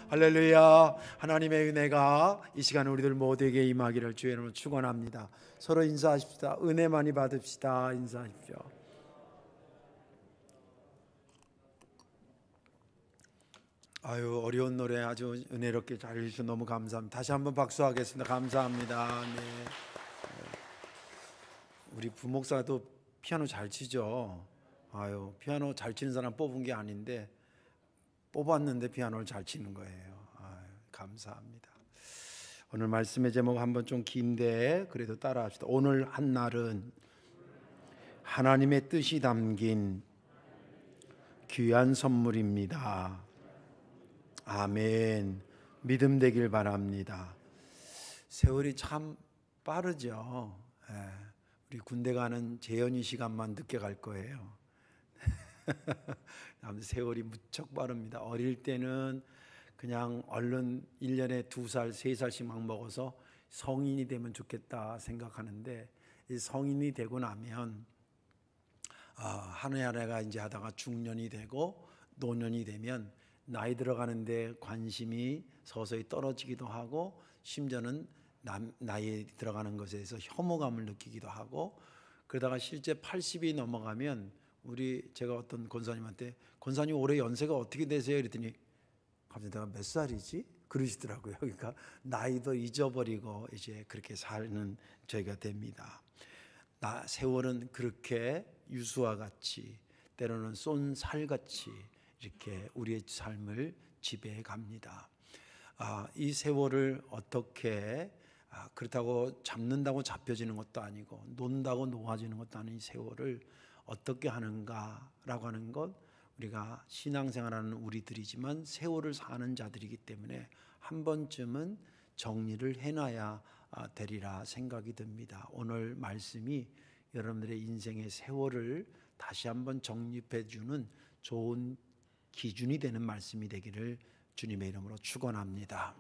할렐루야. 하나님의 은혜가 이 시간 우리들 모두에게 임하기를 주의 이름으로 축원합니다. 서로 인사하십시다. 은혜 많이 받읍시다. 인사하십시오. 아유, 어려운 노래 아주 은혜롭게 잘 해주셔서 너무 감사합니다. 다시 한번 박수하겠습니다. 감사합니다. 네. 우리 부목사도 피아노 잘 치죠. 아유, 피아노 잘 치는 사람 뽑은 게 아닌데 뽑았는데 피아노를 잘 치는 거예요. 아유, 감사합니다. 오늘 말씀의 제목 한번 좀 긴데 그래도 따라합시다. 오늘 한날은 하나님의 뜻이 담긴 귀한 선물입니다. 아멘. 믿음 되길 바랍니다. 세월이 참 빠르죠. 우리 군대 가는 재연이 시간만 늦게 갈 거예요. 세월이 무척 빠릅니다. 어릴 때는 그냥 얼른 1년에 2살, 3살씩 막 먹어서 성인이 되면 좋겠다 생각하는데, 이 성인이 되고 나면 한 해 한 해가 이제 하다가 중년이 되고 노년이 되면 나이 들어가는데 관심이 서서히 떨어지기도 하고, 심지어는 나이 들어가는 것에 대해서 혐오감을 느끼기도 하고, 그러다가 실제 80이 넘어가면 제가 어떤 권사님한테 권사님 올해 연세가 어떻게 되세요? 이랬더니 갑자기 내가 몇 살이지? 그러시더라고요. 그러니까 나이도 잊어버리고 이제 그렇게 사는 저희가 됩니다. 세월은 그렇게 유수와 같이, 때로는 쏜 살같이 이렇게 우리의 삶을 지배해 갑니다. 이 세월을 어떻게, 그렇다고 잡는다고 잡혀지는 것도 아니고 논다고 놓아지는 것도 아닌 이 세월을 어떻게 하는가라고 하는 것, 우리가 신앙생활하는 우리들이지만 세월을 사는 자들이기 때문에 한 번쯤은 정리를 해놔야 되리라 생각이 듭니다. 오늘 말씀이 여러분들의 인생의 세월을 다시 한번 정립해주는 좋은 기준이 되는 말씀이 되기를 주님의 이름으로 축원합니다.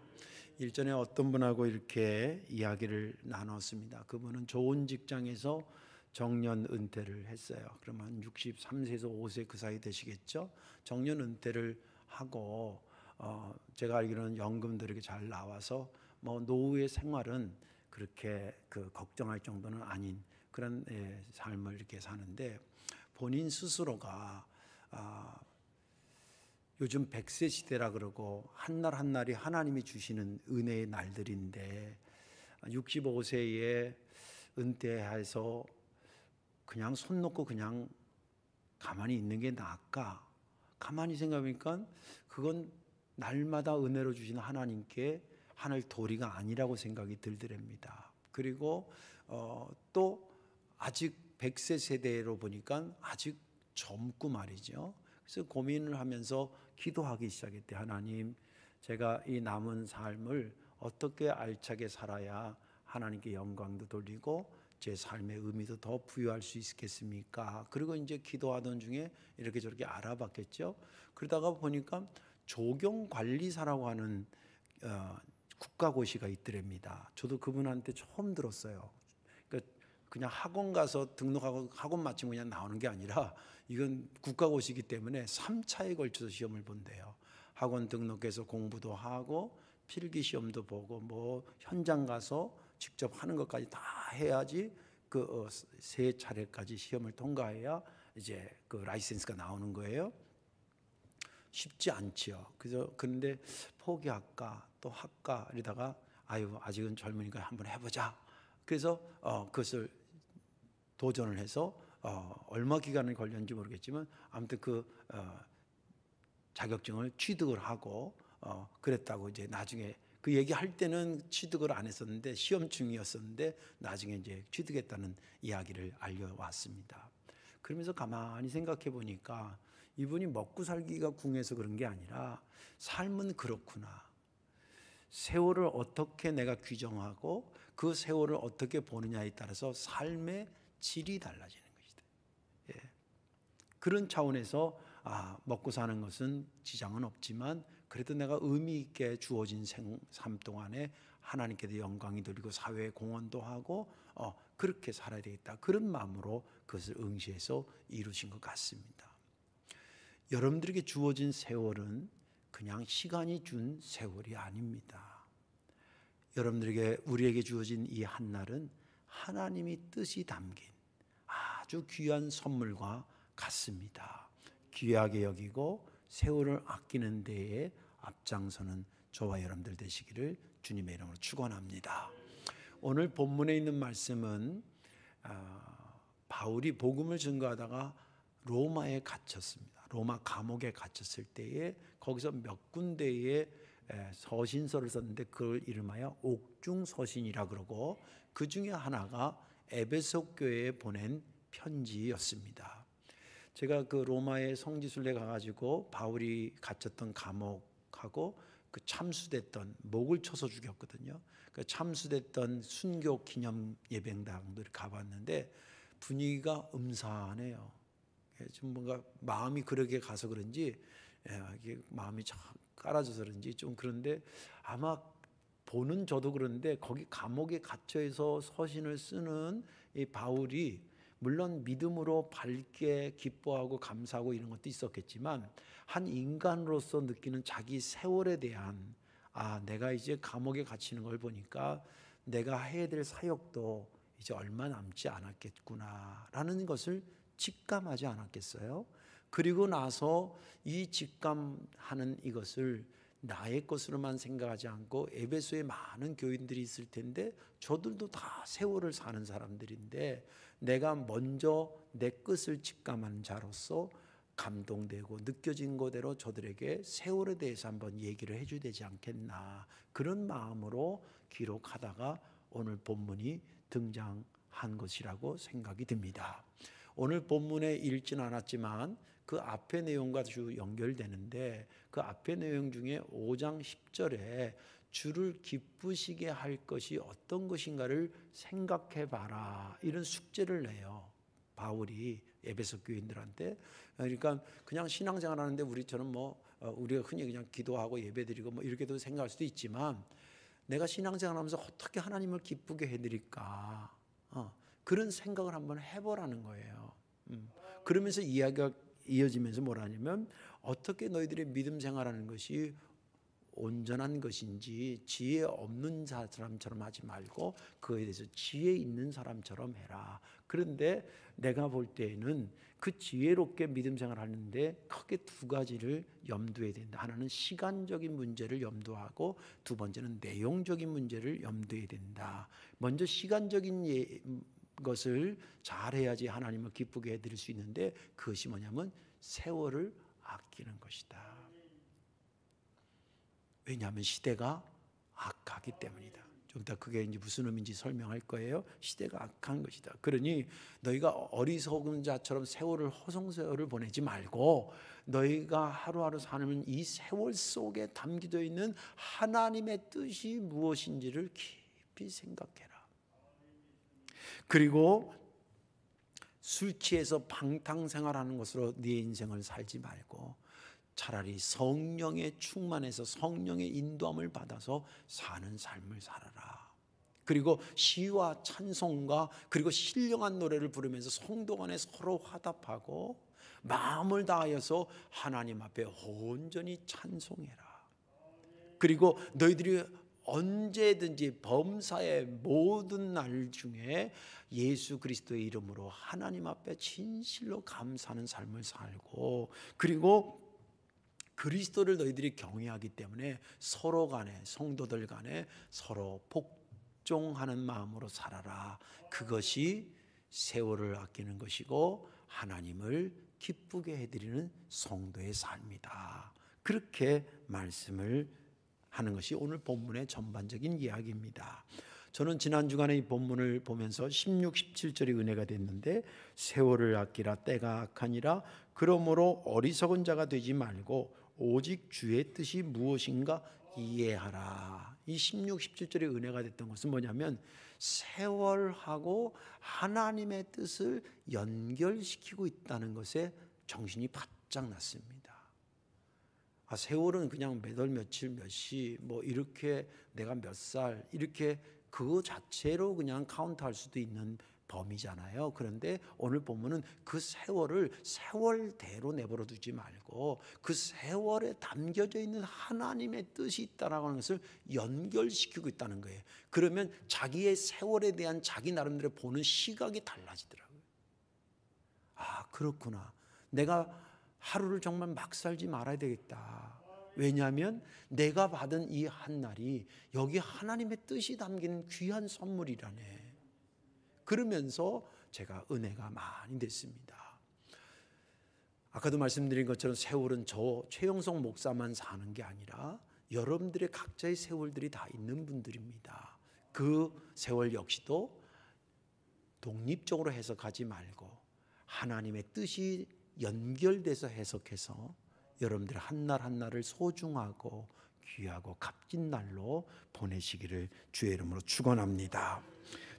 일전에 어떤 분하고 이렇게 이야기를 나눴습니다. 그분은 좋은 직장에서 정년 은퇴를 했어요. 그러면 63세에서 5세 그 사이 되시겠죠. 정년 은퇴를 하고 제가 알기로는 연금들에게 잘 나와서 노후의 생활은 그렇게 걱정할 정도는 아닌 그런 삶을 이렇게 사는데, 본인 스스로가 요즘 100세 시대라 그러고 한날 한날이 하나님이 주시는 은혜의 날들인데, 65세에 은퇴해서 그냥 손 놓고 그냥 가만히 있는 게 나을까? 가만히 생각해보니까 그건 날마다 은혜로 주시는 하나님께 하늘 도리가 아니라고 생각이 들더랍니다. 그리고 또 아직 100세 세대로 보니까 아직 젊고 말이죠. 그래서 고민을 하면서 기도하기 시작했대. 하나님, 제가 이 남은 삶을 어떻게 알차게 살아야 하나님께 영광도 돌리고 제 삶의 의미도 더 부여할 수 있겠습니까? 그리고 이제 기도하던 중에 이렇게 저렇게 알아봤겠죠. 그러다가 보니까 조경관리사라고 하는 국가고시가 있더랍니다. 저도 그분한테 처음 들었어요. 그러니까 그냥 학원 가서 등록하고 학원 마치면 그냥 나오는 게 아니라 이건 국가고시이기 때문에 3차에 걸쳐서 시험을 본대요. 학원 등록해서 공부도 하고 필기시험도 보고 현장 가서 직접 하는 것까지 다 해야지 그 3차례까지 시험을 통과해야 이제 그 라이센스가 나오는 거예요. 쉽지 않지요. 그런데 포기할까 또 할까 이러다가 아직은 젊으니까 한번 해보자. 그래서 그것을 도전을 해서 얼마 기간이 걸렸는지 모르겠지만 아무튼 자격증을 취득을 하고 그랬다고 이제 나중에 그 얘기할 때는 취득을 안 했었는데 시험 중이었었는데 나중에 이제 취득했다는 이야기를 알려왔습니다. 그러면서 가만히 생각해 보니까 이분이 먹고 살기가 궁해서 그런 게 아니라 삶은 그렇구나. 세월을 어떻게 내가 규정하고 그 세월을 어떻게 보느냐에 따라서 삶의 질이 달라지는 것이다. 예. 그런 차원에서 먹고 사는 것은 지장은 없지만 그래도 내가 의미 있게 주어진 삶 동안에 하나님께도 영광이 돌리고 사회에 공헌도 하고 그렇게 살아야 되겠다. 그런 마음으로 그것을 응시해서 이루신 것 같습니다. 여러분들에게 주어진 세월은 그냥 시간이 준 세월이 아닙니다. 여러분들에게 우리에게 주어진 이 한 날은 하나님이 뜻이 담긴 아주 귀한 선물과 같습니다. 귀하게 여기고 세월을 아끼는 데에 앞장서는 저와 여러분들 되시기를 주님의 이름으로 축원합니다. 오늘 본문에 있는 말씀은 바울이 복음을 증거하다가 로마에 갇혔습니다. 로마 감옥에 갇혔을 때에 거기서 몇 군데의 서신서를 썼는데 그걸 이름하여 옥중서신이라 그러고 그 중에 하나가 에베소 교회에 보낸 편지였습니다. 제가 그 로마의 성지순례 가가지고 바울이 갇혔던 감옥하고 그 참수됐던 목을 쳐서 죽였거든요. 그 참수됐던 순교 기념 예배당들을 가봤는데 분위기가 음산해요. 좀 뭔가 마음이 그러게 가서 그런지 이게 마음이 깔아져서 그런지 좀 그런데 아마 보는 저도 그런데 거기 감옥에 갇혀서 서신을 쓰는 이 바울이 물론 믿음으로 밝게 기뻐하고 감사하고 이런 것도 있었겠지만 한 인간으로서 느끼는 자기 세월에 대한 내가 이제 감옥에 갇히는 걸 보니까 내가 해야 될 사역도 이제 얼마 남지 않았겠구나라는 것을 직감하지 않았겠어요? 그리고 나서 이 직감하는 이것을 나의 것으로만 생각하지 않고 에베소에 많은 교인들이 있을 텐데 저들도 다 세월을 사는 사람들인데 내가 먼저 내 것을 직감하는 자로서 감동되고 느껴진 거대로 저들에게 세월에 대해서 한번 얘기를 해줘야 되지 않겠나, 그런 마음으로 기록하다가 오늘 본문이 등장한 것이라고 생각이 듭니다. 오늘 본문에 읽진 않았지만 그 앞의 내용과 아주 연결되는데 그 앞의 내용 중에 5장 10절에 주를 기쁘시게 할 것이 어떤 것인가를 생각해 봐라, 이런 숙제를 내요, 바울이 에베소 교인들한테. 그러니까 그냥 신앙생활 하는데 우리처럼 우리가 흔히 그냥 기도하고 예배드리고 이렇게도 생각할 수도 있지만 내가 신앙생활 하면서 어떻게 하나님을 기쁘게 해드릴까, 그런 생각을 한번 해보라는 거예요. 그러면서 이야기가 이어지면서 뭐라냐면 어떻게 너희들의 믿음 생활하는 것이 온전한 것인지 지혜 없는 사람처럼 하지 말고 그에 대해서 지혜 있는 사람처럼 해라. 그런데 내가 볼 때에는 그 지혜롭게 믿음 생활하는데 크게 두 가지를 염두해야 된다. 하나는 시간적인 문제를 염두하고 두 번째는 내용적인 문제를 염두해야 된다. 먼저 시간적인 것을 잘해야지 하나님을 기쁘게 해드릴 수 있는데 그것이 뭐냐면 세월을 아끼는 것이다. 왜냐하면 시대가 악하기 때문이다. 좀 이따 그게 이제 무슨 의미인지 설명할 거예요. 시대가 악한 것이다. 그러니 너희가 어리석은 자처럼 세월을 허송세월을 보내지 말고 너희가 하루하루 사는 이 세월 속에 담겨져 있는 하나님의 뜻이 무엇인지를 깊이 생각해라. 그리고 술 취해서 방탕생활하는 것으로 네 인생을 살지 말고 차라리 성령에 충만해서 성령의 인도함을 받아서 사는 삶을 살아라. 그리고 시와 찬송과 그리고 신령한 노래를 부르면서 성도 간에 서로 화답하고 마음을 다하여서 하나님 앞에 온전히 찬송해라. 그리고 너희들이 언제든지 범사의 모든 날 중에 예수 그리스도의 이름으로 하나님 앞에 진실로 감사하는 삶을 살고, 그리고 그리스도를 너희들이 경외하기 때문에 서로 간에 성도들 간에 서로 복종하는 마음으로 살아라. 그것이 세월을 아끼는 것이고 하나님을 기쁘게 해드리는 성도의 삶이다. 그렇게 말씀을 하는 것이 오늘 본문의 전반적인 이야기입니다. 저는 지난 주간에 이 본문을 보면서 16, 17절이 은혜가 됐는데 세월을 아끼라 때가 악하니라 그러므로 어리석은 자가 되지 말고 오직 주의 뜻이 무엇인가 이해하라. 이 16, 17절이 은혜가 됐던 것은 뭐냐면 세월하고 하나님의 뜻을 연결시키고 있다는 것에 정신이 바짝 났습니다. 세월은 그냥 몇 월 며칠 몇 시 이렇게 내가 몇 살 이렇게 그거 자체로 그냥 카운트할 수도 있는 범위잖아요. 그런데 오늘 본문은 그 세월을 세월대로 내버려 두지 말고 그 세월에 담겨져 있는 하나님의 뜻이 있다라고 하는 것을 연결시키고 있다는 거예요. 그러면 자기의 세월에 대한 자기 나름대로 보는 시각이 달라지더라고요. 아, 그렇구나. 내가 하루를 정말 막 살지 말아야 되겠다. 왜냐하면 내가 받은 이 한 날이 여기 하나님의 뜻이 담긴 귀한 선물이라네. 그러면서 제가 은혜가 많이 됐습니다. 아까도 말씀드린 것처럼 세월은 저 최영성 목사만 사는 게 아니라 여러분들의 각자의 세월들이 다 있는 분들입니다. 그 세월 역시도 독립적으로 해석하지 말고 하나님의 뜻이 연결돼서 해석해서 여러분들 한 날 한 날을 소중하고 귀하고 값진 날로 보내시기를 주의 이름으로 축원합니다.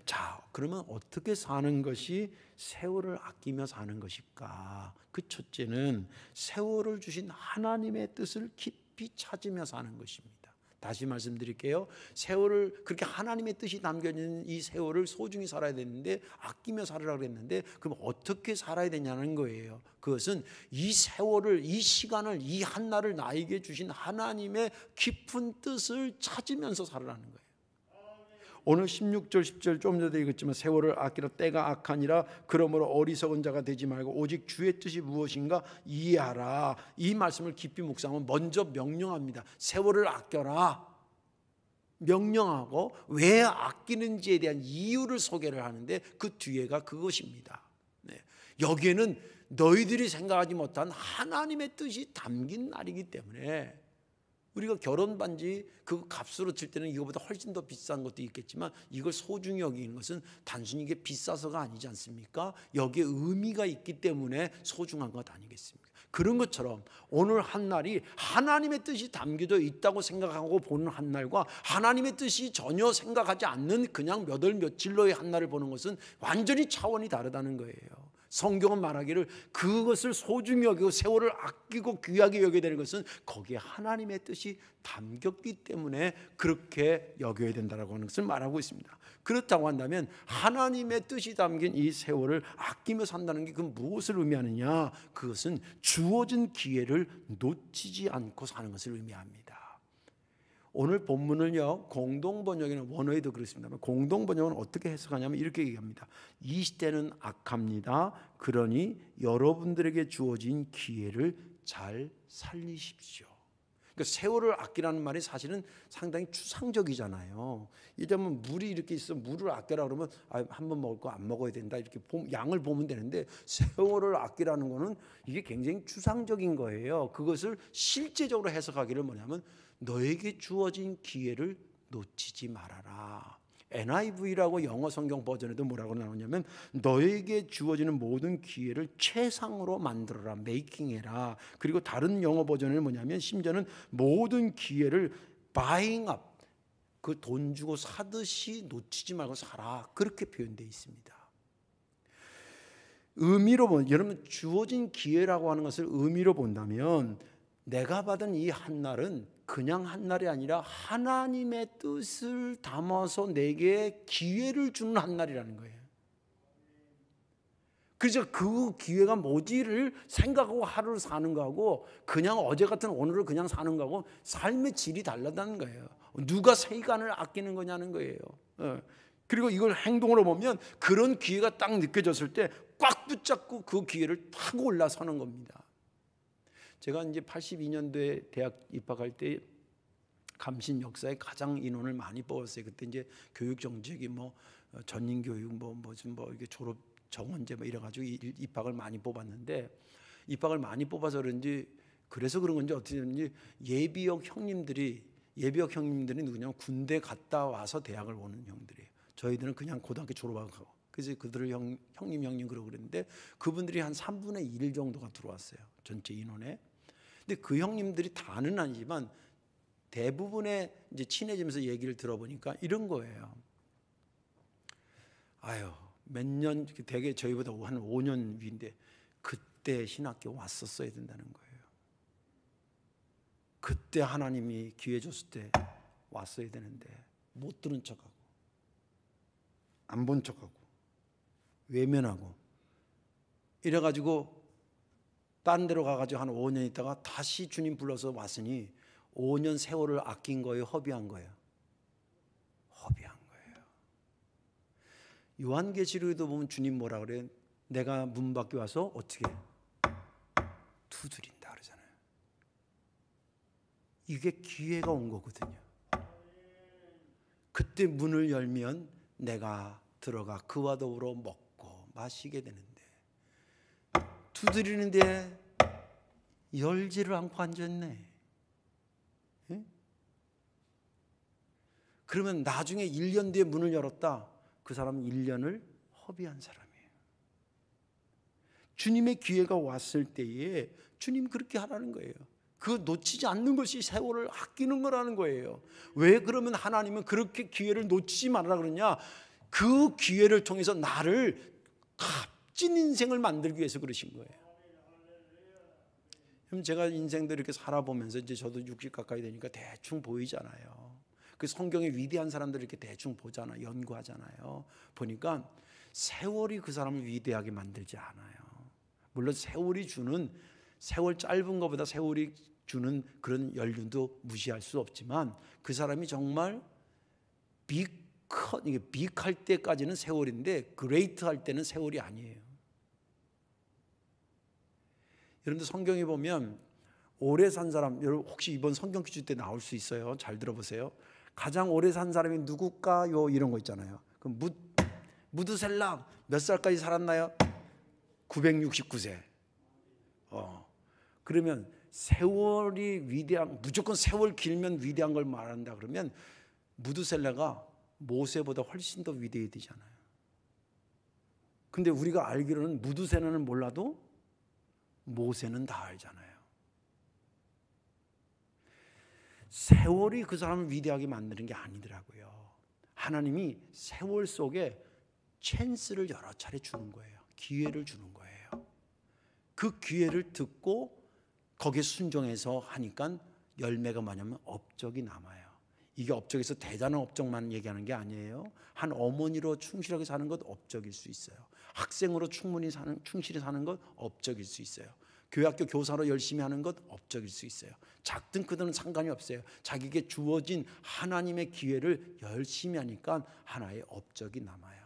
자, 그러면 어떻게 사는 것이 세월을 아끼며 사는 것일까? 그 첫째는 세월을 주신 하나님의 뜻을 깊이 찾으며 사는 것입니다. 다시 말씀드릴게요. 세월을 그렇게 하나님의 뜻이 담겨진 이 세월을 소중히 살아야 되는데 아끼며 살으라고 했는데 그럼 어떻게 살아야 되냐는 거예요. 그것은 이 세월을, 이 시간을, 이 한 날을 나에게 주신 하나님의 깊은 뜻을 찾으면서 살으라는 거예요. 오늘 16절 10절 좀 전에 읽었지만 세월을 아끼라 때가 악하니라. 그러므로 어리석은 자가 되지 말고 오직 주의 뜻이 무엇인가 이해하라. 이 말씀을 깊이 묵상하면 먼저 명령합니다. 세월을 아껴라. 명령하고 왜 아끼는지에 대한 이유를 소개를 하는데 그 뒤에가 그것입니다. 네. 여기에는 너희들이 생각하지 못한 하나님의 뜻이 담긴 날이기 때문에 우리가 결혼 반지 그 값으로 칠 때는 이거보다 훨씬 더 비싼 것도 있겠지만 이걸 소중히 여기는 것은 단순히 이게 비싸서가 아니지 않습니까? 여기에 의미가 있기 때문에 소중한 것 아니겠습니까? 그런 것처럼 오늘 한 날이 하나님의 뜻이 담겨져 있다고 생각하고 보는 한 날과 하나님의 뜻이 전혀 생각하지 않는 그냥 몇 월 며칠로의 한 날을 보는 것은 완전히 차원이 다르다는 거예요. 성경은 말하기를 그것을 소중히 여기고 세월을 아끼고 귀하게 여겨야 되는 것은 거기에 하나님의 뜻이 담겼기 때문에 그렇게 여겨야 된다고 하는 것을 말하고 있습니다. 그렇다고 한다면 하나님의 뜻이 담긴 이 세월을 아끼며 산다는 게 그건 무엇을 의미하느냐? 그것은 주어진 기회를 놓치지 않고 사는 것을 의미합니다. 오늘 본문을요, 공동번역에는 원어에도 그렇습니다만 공동번역은 어떻게 해석하냐면 이렇게 얘기합니다. 이 시대는 악합니다. 그러니 여러분들에게 주어진 기회를 잘 살리십시오. 그러니까 세월을 아끼라는 말이 사실은 상당히 추상적이잖아요. 예전에 물이 이렇게 있어 물을 아껴라 그러면 한 번 먹을 거 안 먹어야 된다 이렇게 양을 보면 되는데 세월을 아끼라는 거는 이게 굉장히 추상적인 거예요. 그것을 실제적으로 해석하기를 뭐냐면 너에게 주어진 기회를 놓치지 말아라. NIV라고 영어 성경 버전에도 뭐라고 나오냐면 너에게 주어지는 모든 기회를 최상으로 만들어라, 메이킹해라. 그리고 다른 영어 버전에는 뭐냐면 심지어는 모든 기회를 buying up, 그 돈 주고 사듯이 놓치지 말고 살아. 그렇게 표현되어 있습니다. 의미로 보면 여러분 주어진 기회라고 하는 것을 의미로 본다면 내가 받은 이 한 날은 그냥 한 날이 아니라 하나님의 뜻을 담아서 내게 기회를 주는 한 날이라는 거예요. 그래서 그 기회가 뭐지를 생각하고 하루를 사는 거하고 그냥 어제 같은 오늘을 그냥 사는 거하고 삶의 질이 다르다는 거예요. 누가 시간을 아끼는 거냐는 거예요. 그리고 이걸 행동으로 보면 그런 기회가 딱 느껴졌을 때 꽉 붙잡고 그 기회를 타고 올라서는 겁니다. 제가 이제 82년도에 대학 입학할 때 감신 역사에 가장 인원을 많이 뽑았어요. 그때 이제 교육 정책이 뭐 전인 교육 무슨 이렇게 졸업 정원제 이래 가지고 입학을 많이 뽑았는데 입학을 많이 뽑아서 그런지 그래서 그런 건지 어떻게 됐는지 예비역 형님들이 누구냐면 군대 갔다 와서 대학을 오는 형들이에요. 저희들은 그냥 고등학교 졸업하고 그래서 그들을 형님 그러고 그랬는데 그분들이 한 3분의 1 정도가 들어왔어요. 전체 인원에. 근데 그 형님들이 다는 아니지만 대부분의 이제 친해지면서 얘기를 들어보니까 이런 거예요. 아유, 몇 년 되게 저희보다 한 5년 위인데 그때 신학교 왔었어야 된다는 거예요. 그때 하나님이 기회 줬을 때 왔어야 되는데 못 들은 척하고 안 본 척하고 외면하고 이래가지고 딴 데로 가가지고 한 5년 있다가 다시 주님 불러서 왔으니 5년 세월을 아낀 거예요, 허비한 거예요? 허비한 거예요. 요한계시록에도 보면 주님 뭐라 그래요? 내가 문 밖에 와서 어떻게 두드린다 그러잖아요. 이게 기회가 온 거거든요. 그때 문을 열면 내가 들어가 그와 더불어 먹고 마시게 되는데 두드리는데 열지를 않고 앉았네. 예? 그러면 나중에 1년 뒤에 문을 열었다. 그 사람은 1년을 허비한 사람이에요. 주님의 기회가 왔을 때에 주님 그렇게 하라는 거예요. 그거 놓치지 않는 것이 세월을 아끼는 거라는 거예요. 왜 그러면 하나님은 그렇게 기회를 놓치지 말라 그러냐? 그 기회를 통해서 나를 값진 인생을 만들기 위해서 그러신 거예요. 그럼 제가 인생도 이렇게 살아보면서 이제 저도 60 가까이 되니까 대충 보이잖아요. 그 성경의 위대한 사람들 이렇게 대충 보잖아요. 연구하잖아요. 보니까 세월이 그 사람을 위대하게 만들지 않아요. 물론 세월 짧은 것보다 세월이 주는 그런 연륜도 무시할 수 없지만 그 사람이 정말 빅할 때까지는 세월인데 그레이트 할 때는 세월이 아니에요. 여러분들 성경에 보면 오래 산 사람, 여러분 혹시 이번 성경 퀴즈 때 나올 수 있어요. 잘 들어보세요. 가장 오래 산 사람이 누굴까요? 이런 거 있잖아요. 그럼 무드셀람 몇 살까지 살았나요? 969세. 그러면 세월이 위대한, 무조건 세월 길면 위대한 걸 말한다 그러면 무드셀라가 모세보다 훨씬 더 위대해야 되잖아요. 근데 우리가 알기로는 무드셀라는 몰라도 모세는 다 알잖아요. 세월이 그 사람을 위대하게 만드는 게 아니더라고요. 하나님이 세월 속에 찬스를 여러 차례 주는 거예요. 기회를 주는 거예요. 그 기회를 듣고 거기에 순종해서 하니까 열매가 뭐냐면 업적이 남아요. 이게 업적에서 대단한 업적만 얘기하는 게 아니에요. 한 어머니로 충실하게 사는 것 업적일 수 있어요. 학생으로 충실히 사는 것 업적일 수 있어요. 교회학교 교사로 열심히 하는 것 업적일 수 있어요. 작든 크든 상관이 없어요. 자기에게 주어진 하나님의 기회를 열심히 하니까 하나의 업적이 남아요.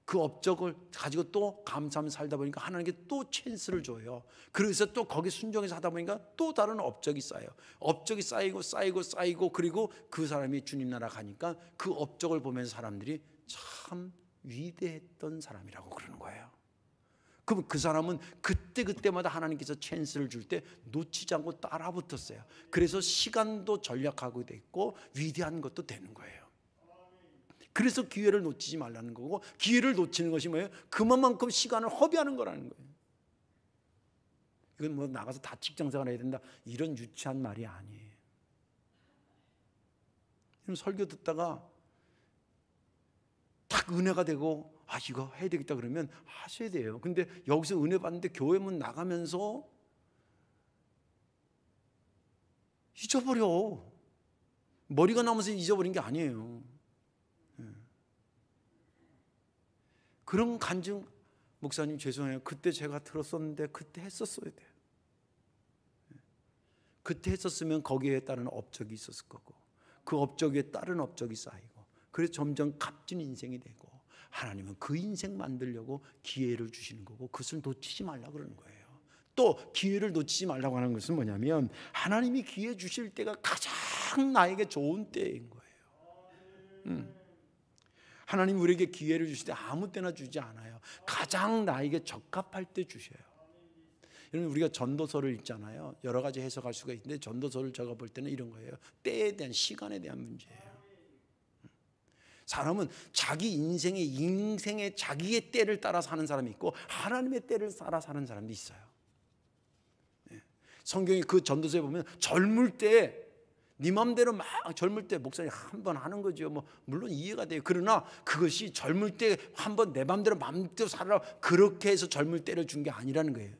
그 업적을 가지고 또 감사하며 살다 보니까 하나님께 또 찬스를 줘요. 그래서 또 거기 순종해서 하다 보니까 또 다른 업적이 쌓여요. 업적이 쌓이고 그리고 그 사람이 주님 나라 가니까 그 업적을 보면서 사람들이 참 위대했던 사람이라고 그러는 거예요. 그럼 그 사람은 그때마다 하나님께서 찬스를 줄 때 놓치지 않고 따라 붙었어요. 그래서 시간도 전략하고 됐고 위대한 것도 되는 거예요. 그래서 기회를 놓치지 말라는 거고, 기회를 놓치는 것이 뭐예요? 그만큼 시간을 허비하는 거라는 거예요. 이건 뭐 나가서 다 직장생활 해야 된다 이런 유치한 말이 아니에요. 설교 듣다가 딱 은혜가 되고 이거 해야 되겠다 그러면 하셔야 돼요. 근데 여기서 은혜 받는데 교회 문 나가면서 잊어버려. 머리가 남아서 잊어버린 게 아니에요. 그런 간증, 목사님 죄송해요. 그때 제가 들었었는데 그때 했었어야 돼요. 그때 했었으면 거기에 따른 업적이 있었을 거고 그 업적에 따른 업적이 쌓이고 그래서 점점 값진 인생이 되고 하나님은 그 인생 만들려고 기회를 주시는 거고 그것을 놓치지 말라 그러는 거예요. 또 기회를 놓치지 말라고 하는 것은 뭐냐면 하나님이 기회 주실 때가 가장 나에게 좋은 때인 거예요. 하나님 우리에게 기회를 주실 때 아무 때나 주지 않아요. 가장 나에게 적합할 때 주셔요. 여러분 우리가 전도서를 읽잖아요. 여러 가지 해석할 수가 있는데 전도서를 제가 볼 때는 이런 거예요. 때에 대한, 시간에 대한 문제예요. 사람은 자기 인생의 자기의 때를 따라 사는 사람이 있고 하나님의 때를 따라 사는 사람도 있어요. 성경이 그 전도서에 보면 젊을 때 네 맘대로 막 젊을 때 목사님 한 번 하는 거죠. 뭐 물론 이해가 돼요. 그러나 그것이 젊을 때 한 번 내 맘대로 살아라 그렇게 해서 젊을 때를 준 게 아니라는 거예요.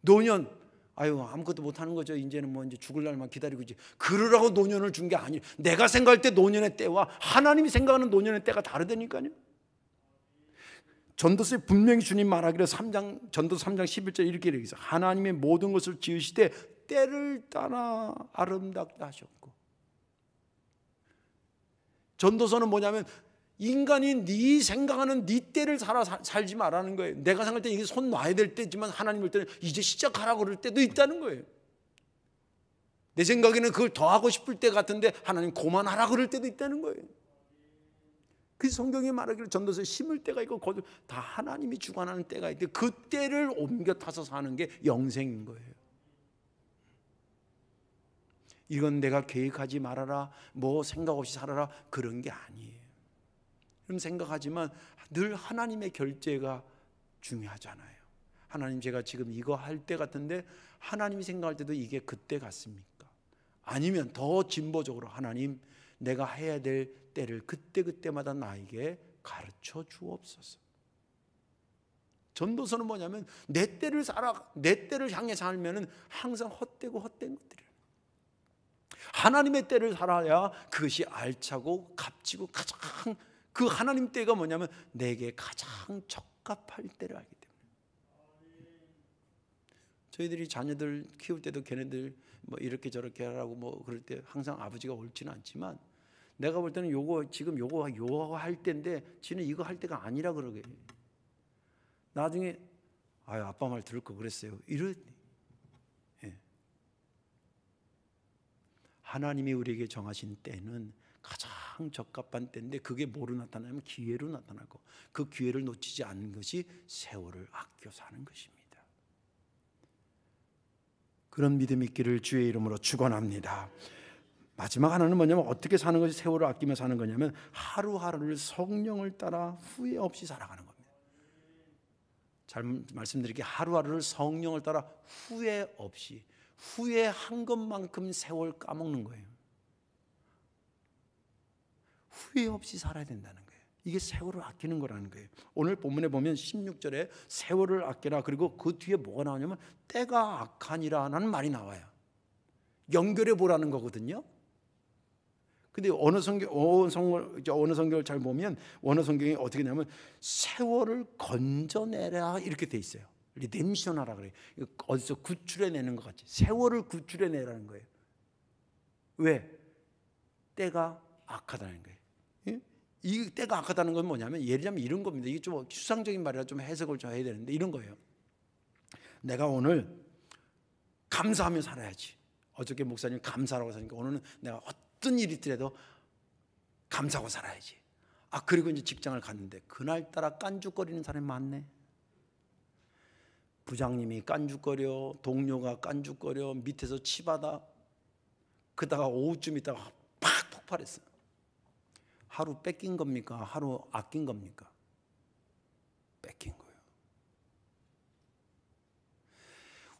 노년 아무것도 못 하는 거죠. 이제는 뭐 이제 죽을 날만 기다리고 있지. 그러라고 노년을 준 게 아니에요. 내가 생각할 때 노년의 때와 하나님이 생각하는 노년의 때가 다르다니까요. 전도서에 분명히 주님 말하기를 전도서 3장 11절 이렇게 얘기해서 하나님의 모든 것을 지으시되 때를 따라 아름답게 하셨고. 전도서는 뭐냐면 인간이 네 생각하는 네 때를 살지 말라는 거예요. 내가 생각할 때 이게 손 놔야 될 때지만 하나님 볼 때는 이제 시작하라고 그럴 때도 있다는 거예요. 내 생각에는 그걸 더 하고 싶을 때 같은데 하나님 그만하라 그럴 때도 있다는 거예요. 그 성경이 말하기를 전도서에 심을 때가 있고 다 하나님이 주관하는 때가 있는데 그 때를 옮겨 타서 사는 게 영생인 거예요. 이건 내가 계획하지 말아라, 뭐 생각 없이 살아라 그런 게 아니에요. 그럼 생각하지만 늘 하나님의 결제가 중요하잖아요. 하나님 제가 지금 이거 할 때 같은데 하나님이 생각할 때도 이게 그때 같습니까? 아니면 더 진보적으로 하나님 내가 해야 될 때를 그때그때마다 나에게 가르쳐 주옵소서. 전도서는 뭐냐면 내 때를 향해 살면은 항상 헛되고 헛된 것들이에요. 하나님의 때를 살아야 그것이 알차고 값지고 가장 그 하나님 때가 뭐냐면 내게 가장 적합할 때를 알기 때문에. 저희들이 자녀들 키울 때도 걔네들 뭐 이렇게 저렇게 하라고 뭐 그럴 때 항상 아버지가 옳지는 않지만 내가 볼 때는 지금 요거 할 때인데 지는 이거 할 때가 아니라 그러게. 나중에 아빠 말 들을 거 그랬어요. 예. 하나님이 우리에게 정하신 때는 가장 적합한 때인데 그게 뭐로 나타나냐면 기회로 나타나고 그 기회를 놓치지 않는 것이 세월을 아껴 사는 것입니다. 그런 믿음이 있기를 주의 이름으로 축원합니다. 마지막 하나는 뭐냐면 어떻게 사는 것이 세월을 아끼며 사는 거냐면 하루하루를 성령을 따라 후회 없이 살아가는 겁니다. 잘 말씀드릴게요. 하루하루를 성령을 따라 후회 없이 후회한 것만큼 세월 까먹는 거예요. 후회 없이 살아야 된다는 거예요. 이게 세월을 아끼는 거라는 거예요. 오늘 본문에 보면 16절에 세월을 아끼라 그리고 그 뒤에 뭐가 나오냐면 때가 악하니라는 말이 나와요. 연결해 보라는 거거든요. 근데 어느 성경을 잘 보면 어느 성경이 어떻게 되냐면 세월을 건져내라 이렇게 돼 있어요. 리뎀션하라 그래요. 어디서 구출해내는 것 같이 세월을 구출해내라는 거예요. 왜? 때가 악하다는 거예요. 예? 이 때가 악하다는 건 뭐냐면 예를 들면 이런 겁니다. 이게 좀 추상적인 말이라 좀 해석을 좀 해야 되는데 이런 거예요. 내가 오늘 감사하며 살아야지. 어저께 목사님 감사라고 하니까 오늘은 내가 어떤 일이 있더라도 감사하고 살아야지. 그리고 이제 직장을 갔는데 그날따라 깐죽거리는 사람이 많네. 부장님이 깐죽거려, 동료가 깐죽거려, 밑에서 치받아. 그러다가 오후쯤 있다가 팍 폭발했어. 하루 뺏긴 겁니까? 하루 아낀 겁니까? 뺏긴 거예요.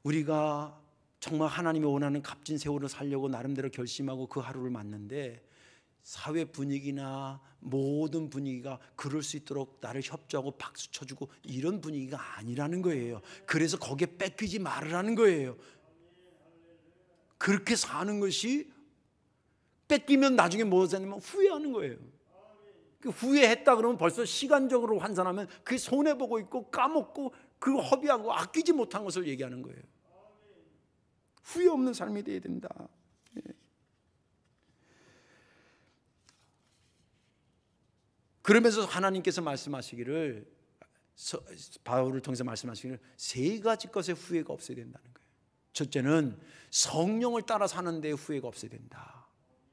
우리가 정말 하나님이 원하는 값진 세월을 살려고 나름대로 결심하고 그 하루를 맞는데 사회 분위기나 모든 분위기가 그럴 수 있도록 나를 협조하고 박수 쳐주고 이런 분위기가 아니라는 거예요. 그래서 거기에 뺏기지 말으라는 거예요. 그렇게 사는 것이 뺏기면 나중에 뭐 하냐면 후회하는 거예요. 후회했다 그러면 벌써 시간적으로 환산하면 그게 손해보고 있고 까먹고 그리고 허비하고 아끼지 못한 것을 얘기하는 거예요. 후회 없는 삶이 되어야 된다. 그러면서 하나님께서 말씀하시기를 바울을 통해서 말씀하시기를 세 가지 것에 후회가 없어야 된다는 거예요. 첫째는 성령을 따라 사는 데 후회가 없어야 된다.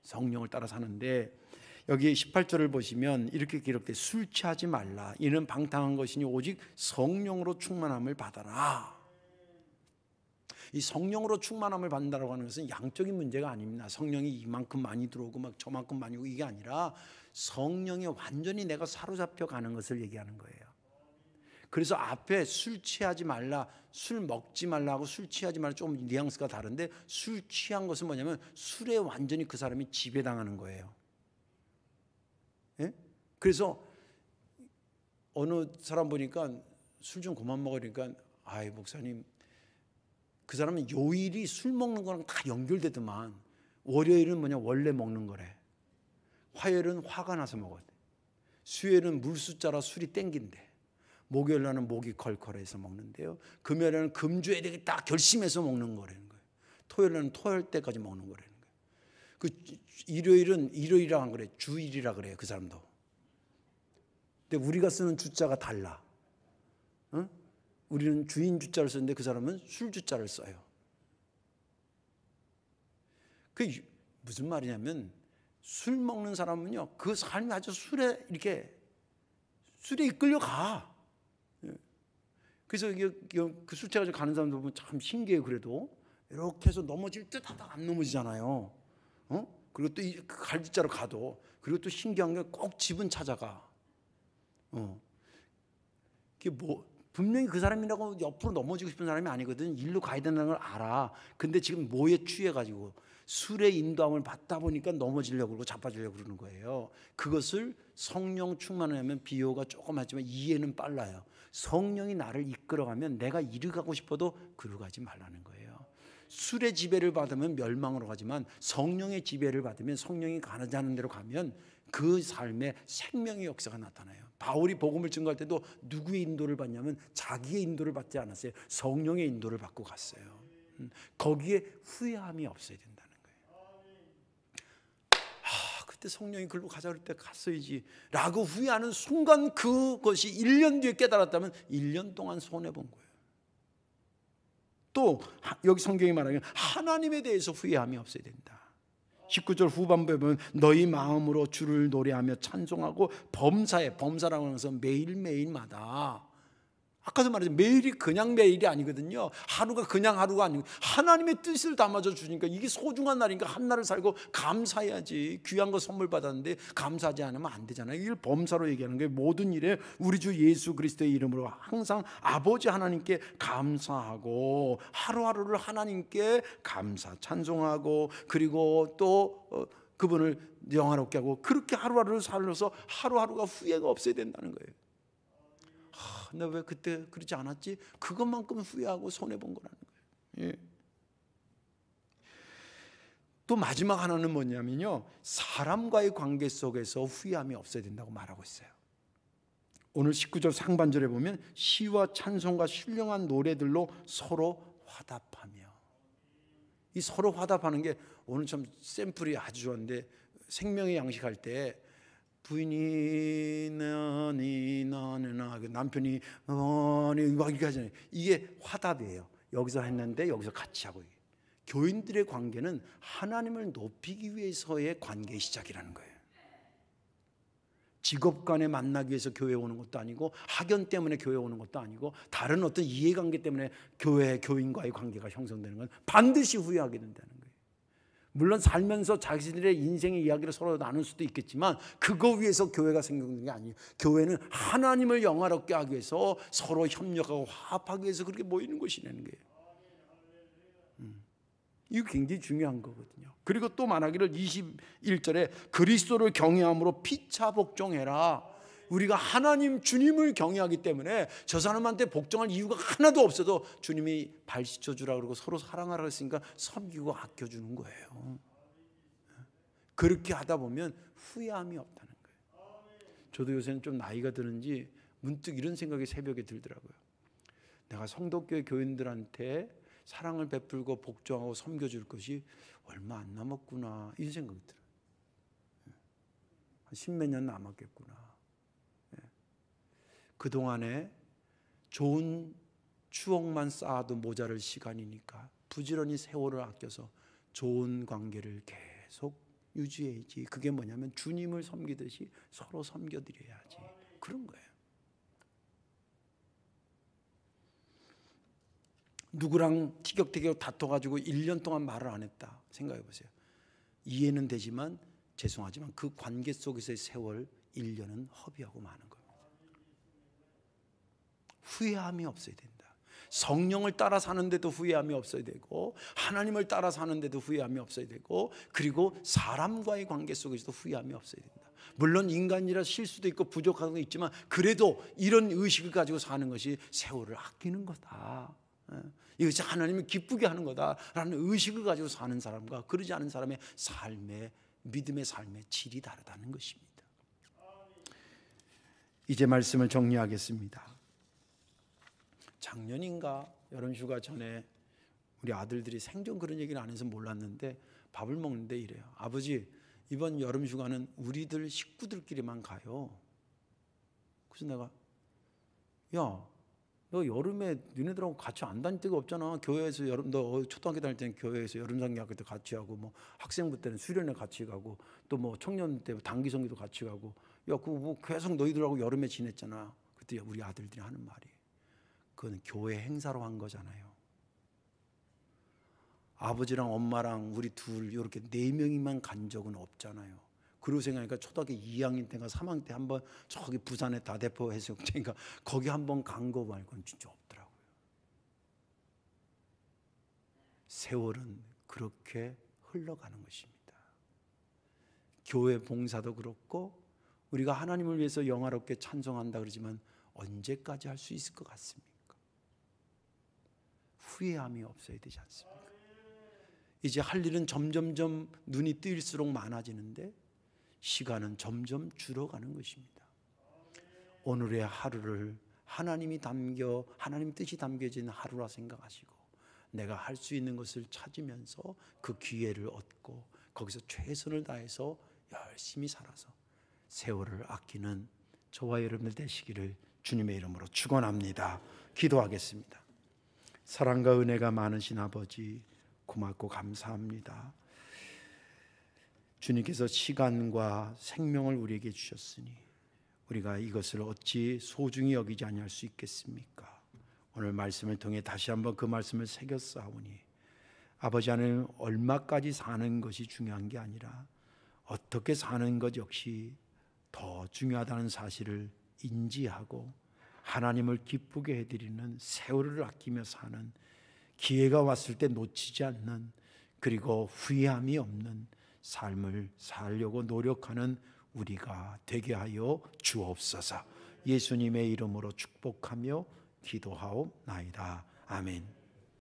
성령을 따라 사는데 여기 18절을 보시면 이렇게 기록돼 술 취하지 말라. 이는 방탕한 것이니 오직 성령으로 충만함을 받아라. 이 성령으로 충만함을 받는다고 하는 것은 양적인 문제가 아닙니다. 성령이 이만큼 많이 들어오고 막 저만큼 많이 오고 이게 아니라 성령에 완전히 내가 사로잡혀 가는 것을 얘기하는 거예요. 그래서 앞에 술 취하지 말라, 술 먹지 말라고 술 취하지 말라 좀 뉘앙스가 다른데 술 취한 것은 뭐냐면 술에 완전히 그 사람이 지배당하는 거예요. 예? 그래서 어느 사람 보니까 술 좀 그만 먹으니까 아이 목사님 그 사람은 요일이 술 먹는 거랑 다 연결되더만 월요일은 뭐냐 원래 먹는 거래. 화요일은 화가 나서 먹었대. 수요일은 물 숫자라 술이 땡긴대. 목요일 날은 목이 컬컬해서 먹는데요. 금요일 날은 금주에 되게 딱 결심해서 먹는 거라는 거예요. 토요일 날은 토요일 때까지 먹는 거라는 거예요. 그 일요일은 일요일이라 안 그래. 주일이라 그래요. 그 사람도. 근데 우리가 쓰는 주자가 달라. 어? 우리는 주인 주자를 쓰는데 그 사람은 술 주자를 써요. 그게 무슨 말이냐면 술 먹는 사람은요, 그 삶이 아주 술에 이끌려 가. 그래서 그 술 취해가지고 가는 사람들 보면 참 신기해요. 그래도 이렇게 해서 넘어질 듯 하다가 안 넘어지잖아요. 그리고 또 갈빗자로 가도, 그리고 또 신기한 게 꼭 집은 찾아가. 그게 분명히 그 사람이라고 옆으로 넘어지고 싶은 사람이 아니거든. 일로 가야 된다는 걸 알아. 근데 지금 뭐에 취해가지고 술의 인도함을 받다 보니까 넘어지려고 그러고 자빠지려고 그러는 거예요. 그것을 성령 충만하면 비유가 조금 하지만 이해는 빨라요. 성령이 나를 이끌어가면 내가 이리 가고 싶어도 그리 가지 말라는 거예요. 술의 지배를 받으면 멸망으로 가지만 성령의 지배를 받으면, 성령이 가는지 하는 대로 가면 그 삶에 생명의 역사가 나타나요. 바울이 복음을 증거할 때도 누구의 인도를 받냐면 자기의 인도를 받지 않았어요. 성령의 인도를 받고 갔어요. 거기에 후회함이 없어야 된다는 거예요. 그때 성령이 글로 가자 그럴 때 갔어야지 라고 후회하는 순간, 그것이 1년 뒤에 깨달았다면 1년 동안 손해본 거예요. 또 여기 성경이 말하면 하나님에 대해서 후회함이 없어야 된다. 19절 후반부에 보면 너희 마음으로 주를 노래하며 찬송하고 범사라고 하면서 매일매일마다, 아까도 말했죠. 매일이 그냥 매일이 아니거든요. 하루가 그냥 하루가 아니고 하나님의 뜻을 담아줘 주니까 이게 소중한 날이니까 한 날을 살고 감사해야지. 귀한 거 선물 받았는데 감사하지 않으면 안 되잖아요. 이걸 범사로 얘기하는 게, 모든 일에 우리 주 예수 그리스도의 이름으로 항상 아버지 하나님께 감사하고 하루하루를 하나님께 감사 찬송하고, 그리고 또 그분을 영화롭게 하고, 그렇게 하루하루를 살면서 하루하루가 후회가 없어야 된다는 거예요. 나 왜 그때 그러지 않았지? 그것만큼 후회하고 손해본 거라는 거예요. 예. 또 마지막 하나는 뭐냐면요, 사람과의 관계 속에서 후회함이 없어야 된다고 말하고 있어요. 오늘 19절 상반절에 보면 시와 찬송과 신령한 노래들로 서로 화답하며, 이 서로 화답하는 게 오늘 참 샘플이 아주 좋은데, 생명의 양식할 때 부인이 나는 남편이 막 이렇게 하잖아요. 이게 화답이에요. 여기서 했는데 여기서 같이 하고. 교인들의 관계는 하나님을 높이기 위해서의 관계의 시작이라는 거예요. 직업 간에 만나기 위해서 교회에 오는 것도 아니고, 학연 때문에 교회에 오는 것도 아니고, 다른 어떤 이해관계 때문에 교인과의 관계가 형성되는 건 반드시 후회하게 된다는 거예요. 물론 살면서 자신들의 인생의 이야기를 서로 나눌 수도 있겠지만 그거 위해서 교회가 생겨난 게 아니에요. 교회는 하나님을 영화롭게 하기 위해서 서로 협력하고 화합하기 위해서 그렇게 모이는 것이라는 거예요. 이거 굉장히 중요한 거거든요. 그리고 또 말하기를 21절에 그리스도를 경외함으로 피차 복종해라. 우리가 하나님 주님을 경외하기 때문에 저 사람한테 복종할 이유가 하나도 없어도 주님이 발 씻어주라 그러고 서로 사랑하라 했으니까 섬기고 아껴주는 거예요. 그렇게 하다 보면 후회함이 없다는 거예요. 저도 요새는 좀 나이가 드는지 문득 이런 생각이 새벽에 들더라고요. 내가 성도교회 교인들한테 사랑을 베풀고 복종하고 섬겨줄 것이 얼마 안 남았구나, 이런 생각이 들어요. 한 10몇 년 남았겠구나. 그동안에 좋은 추억만 쌓아도 모자랄 시간이니까 부지런히 세월을 아껴서 좋은 관계를 계속 유지해야지. 그게 뭐냐면 주님을 섬기듯이 서로 섬겨드려야지. 그런 거예요. 누구랑 티격태격 다퉈가지고 1년 동안 말을 안 했다 생각해 보세요. 이해는 되지만 죄송하지만 그 관계 속에서의 세월 1년은 허비하고 마는 거예요. 후회함이 없어야 된다. 성령을 따라 사는데도 후회함이 없어야 되고, 하나님을 따라 사는데도 후회함이 없어야 되고, 그리고 사람과의 관계 속에서도 후회함이 없어야 된다. 물론 인간이라 실수도 있고 부족한 거 있지만 그래도 이런 의식을 가지고 사는 것이 세월을 아끼는 거다. 이것이 하나님을 기쁘게 하는 거다라는 의식을 가지고 사는 사람과 그러지 않은 사람의 삶의, 믿음의 삶의 질이 다르다는 것입니다. 이제 말씀을 정리하겠습니다. 작년인가 여름휴가 전에 우리 아들들이 생전 그런 얘기를 안 해서 몰랐는데 밥을 먹는데 이래요. 아버지, 이번 여름휴가는 우리들 식구들끼리만 가요. 그래서 내가, 야, 너 여름에 너네들하고 같이 안 다닐 데가 없잖아. 교회에서 너 초등학교 다닐 때는 교회에서 여름장기학교 때 같이 하고, 뭐 학생부 때는 수련회 같이 가고, 또 뭐 청년 때 단기성기도 같이 가고, 야, 그거 뭐 계속 너희들하고 여름에 지냈잖아. 그때 우리 아들들이 하는 말이, 그건 교회 행사로 한 거잖아요. 아버지랑 엄마랑 우리 둘 이렇게 4명이만 간 적은 없잖아요. 그러고 생각하니까 초등학교 2학년 때인가 3학년 때 한번 저기 부산에 다대포 해수욕장인가 거기 한번 간 거 말고는 진짜 없더라고요. 세월은 그렇게 흘러가는 것입니다. 교회 봉사도 그렇고 우리가 하나님을 위해서 영화롭게 찬송한다 그러지만 언제까지 할 수 있을 것 같습니까? 후회함이 없어야 되지 않습니까? 이제 할 일은 점점점 눈이 뜨일수록 많아지는데 시간은 점점 줄어가는 것입니다. 오늘의 하루를 하나님 뜻이 담겨진 하루라 생각하시고 내가 할 수 있는 것을 찾으면서 그 기회를 얻고 거기서 최선을 다해서 열심히 살아서 세월을 아끼는 저와 여러분들 되시기를 주님의 이름으로 축원합니다. 기도하겠습니다. 사랑과 은혜가 많으신 아버지, 고맙고 감사합니다. 주님께서 시간과 생명을 우리에게 주셨으니 우리가 이것을 어찌 소중히 여기지 아니할 수 있겠습니까? 오늘 말씀을 통해 다시 한번 그 말씀을 새겼사오니 아버지 하나님, 얼마까지 사는 것이 중요한 게 아니라 어떻게 사는 것 역시 더 중요하다는 사실을 인지하고 하나님을 기쁘게 해드리는, 세월을 아끼며 사는, 기회가 왔을 때 놓치지 않는, 그리고 후회함이 없는 삶을 살려고 노력하는 우리가 되게 하여 주옵소서. 예수님의 이름으로 축복하며 기도하옵나이다. 아멘.